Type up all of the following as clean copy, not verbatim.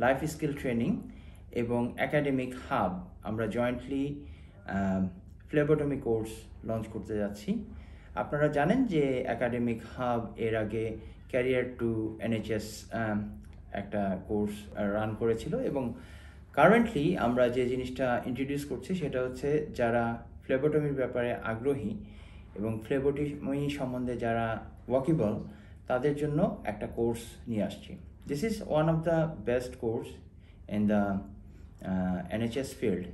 Life skill training এবং academic hub আমরা jointly phlebotomy course launch করতে যাচ্ছি। আপনারা জানেন যে একাডেমিক হাব এর আগে ক্যারিয়ার টু এনএইচএস একটা কোর্স রান করেছিল এবং কারেন্টলি আমরা যে জিনিসটা ইন্ট্রোডিউস করছি সেটা হচ্ছে যারা ফ্লেবোটমির ব্যাপারে আগ্রহী এবং ফ্লেবোটমি সম্বন্ধে যারা ওয়াকিবল তাদের জন্য একটা কোর্স নিয়ে আসছি। This is one of the best course in the NHS field.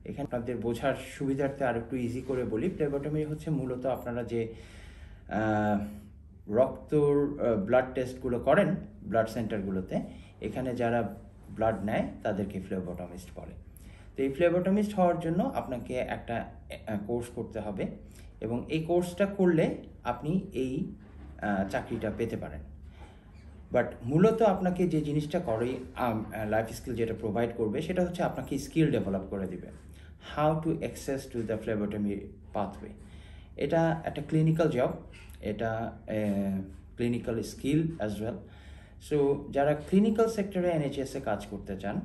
এখানে আপনাদের বোঝার সুবিধার্থে আর একটু ইজি করে বলি, ফ্লেবোটমি হচ্ছে মূলত আপনারা যে রক্তর ব্লাড টেস্টগুলো করেন ব্লাড সেন্টারগুলোতে, এখানে যারা ব্লাড নেয় তাদেরকে ফ্লেবোটমিস্ট বলে। তো এই ফ্লেবোটমিস্ট হওয়ার জন্য আপনাকে একটা কোর্স করতে হবে এবং এই কোর্সটা করলে আপনি এই চাকরিটা পেতে পারেন। বাট মূলত আপনাকে যে জিনিসটা করে লাইফ স্কিল যেটা প্রোভাইড করবে সেটা হচ্ছে আপনাকে স্কিল ডেভেলপ করে দিবে, how to access to the phlebotomy pathway. এটা একটা ক্লিনিক্যাল জব, এটা clinical skill as well. So যারা ক্লিনিক্যাল সেক্টরে এনএইচএসে কাজ করতে চান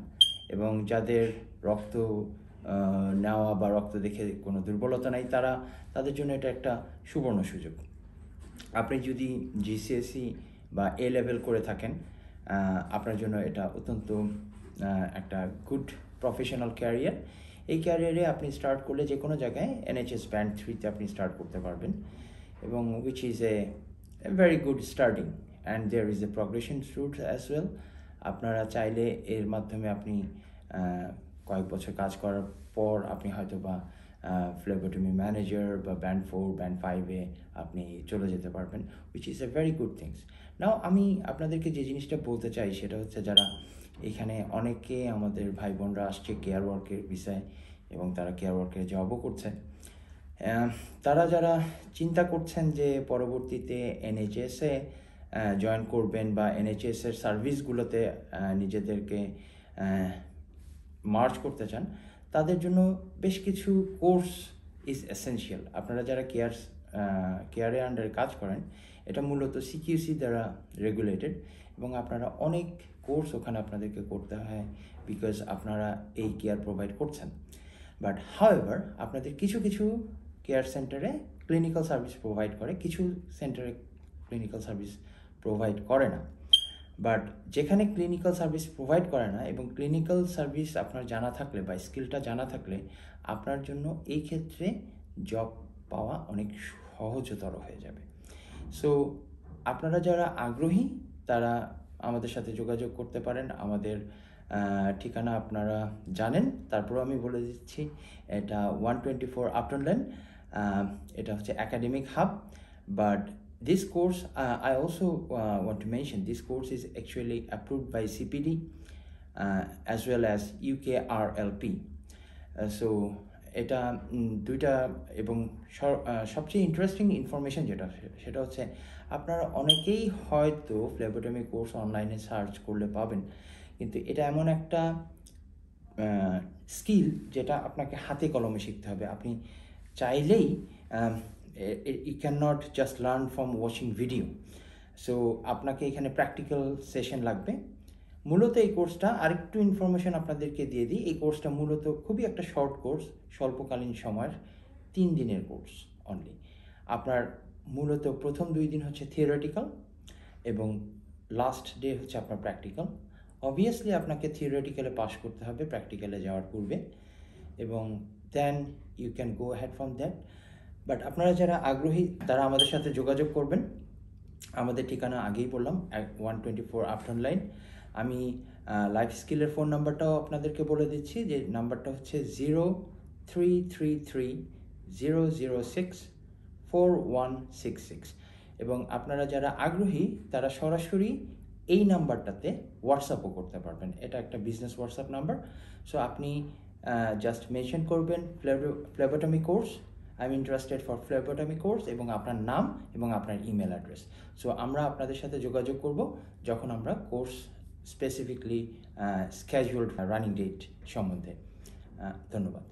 এবং যাদের রক্ত নেওয়া বা রক্ত দেখে কোনো দুর্বলতা নাই, তাদের জন্য এটা একটা সুবর্ণ সুযোগ। আপনি যদি জিসিএসই বা এ লেভেল করে থাকেন, আপনার জন্য এটা অত্যন্ত একটা গুড প্রফেশনাল ক্যারিয়ার। এই ক্যারিয়ারে আপনি স্টার্ট করলে যে কোনো জায়গায় এনএইচএস ব্যান্ড 3-তে আপনি স্টার্ট করতে পারবেন এবং which is a very good starting and there is a progression route as well. আপনারা চাইলে এর মাধ্যমে আপনি কয়েক বছর কাজ করার পর আপনি হয়তো বা ফ্লেবোটমি ম্যানেজার বা ব্যান্ড 4, ব্যান্ড 5-এ আপনি চলে যেতে পারবেন, which is a very good things. Now আমি আপনাদেরকে যে জিনিসটা বলতে চাই সেটা হচ্ছে, যারা এখানে অনেকে আমাদের ভাই বোনরা আসছে কেয়ার ওয়ার্কের বিষয়ে এবং তারা কেয়ার ওয়ার্কের জবও করছে, তারা যারা চিন্তা করছেন যে পরবর্তীতে এনএইচএসে জয়েন করবেন বা এনএইচএসের সার্ভিসগুলোতে নিজেদেরকে মার্জ করতে চান, তাদের জন্য বেশ কিছু কোর্স ইজ এসেনশিয়াল। আপনারা যারা কেয়ারের আন্ডারে কাজ করেন, এটা মূলত সিকিউসি দ্বারা রেগুলেটেড এবং আপনারা অনেক কোর্স ওখানে আপনাদেরকে করতে হয় বিকজ আপনারা এই কেয়ার প্রোভাইড করছেন। বাট হাউএভার আপনাদের কিছু কিছু কেয়ার সেন্টারে ক্লিনিক্যাল সার্ভিস প্রোভাইড করে, কিছু সেন্টারে ক্লিনিক্যাল সার্ভিস প্রোভাইড করে না। বাট যেখানে ক্লিনিক্যাল সার্ভিস প্রোভাইড করে না এবং ক্লিনিক্যাল সার্ভিস আপনার জানা থাকলে বা স্কিলটা জানা থাকলে আপনার জন্য এই ক্ষেত্রে জব পাওয়া অনেক সহজতর হয়ে যাবে। সো আপনারা যারা আগ্রহী তারা আমাদের সাথে যোগাযোগ করতে পারেন। আমাদের ঠিকানা আপনারা জানেন, তারপরেও আমি বলে দিচ্ছি, এটা 124 আপটন লেন, এটা হচ্ছে academic hub. But this course, I also want to mention, this course is actually approved by CPD as well as UKRLP. So এটা দুইটা এবং সবচেয়ে ইন্টারেস্টিং ইনফরমেশন যেটা সেটা হচ্ছে, আপনারা অনেকেই হয়তো ফ্লেবোটমি কোর্স অনলাইনে সার্চ করলে পাবেন, কিন্তু এটা এমন একটা স্কিল যেটা আপনাকে হাতে কলমে শিখতে হবে। আপনি চাইলেই you cannot just learn from watching video. So আপনাকে এখানে প্র্যাকটিক্যাল সেশন লাগবে। মূলত এই কোর্সটা আরেকটু ইনফরমেশন আপনাদেরকে দিয়ে দিই, এই কোর্সটা মূলত খুবই একটা শর্ট কোর্স, স্বল্পকালীন সময়ের 3 দিনের কোর্স অনলি। আপনার মূলত প্রথম 2 দিন হচ্ছে থিওরিটিক্যাল এবং লাস্ট ডে হচ্ছে আপনার প্র্যাকটিক্যাল। অবভিয়াসলি আপনাকে থিওরিটিক্যালে পাস করতে হবে প্র্যাকটিক্যালে যাওয়ার পূর্বে এবং then you can go ahead from that. But আপনারা যারা আগ্রহী তারা আমাদের সাথে যোগাযোগ করবেন। আমাদের ঠিকানা আগেই বললাম, 124 আপটন লাইন। আমি লাইফ স্কিলের ফোন নাম্বারটাও আপনাদেরকে বলে দিচ্ছি, যে নাম্বারটা হচ্ছে 0333-006-4166 এবং আপনারা যারা আগ্রহী তারা সরাসরি এই নাম্বারটাতে হোয়াটসঅ্যাপও করতে পারবেন। এটা একটা বিজনেস হোয়াটসঅ্যাপ নাম্বার। সো আপনি জাস্ট মেনশন করবেন phlebotomy course, I am interested for phlebotomy course এবং আপনার নাম এবং আপনার ইমেল অ্যাড্রেস। সো আমরা আপনাদের সাথে যোগাযোগ করব যখন আমরা কোর্স স্পেসিফিকলি স্কেজুয়ালড রানিং ডেট সম্বন্ধে। ধন্যবাদ।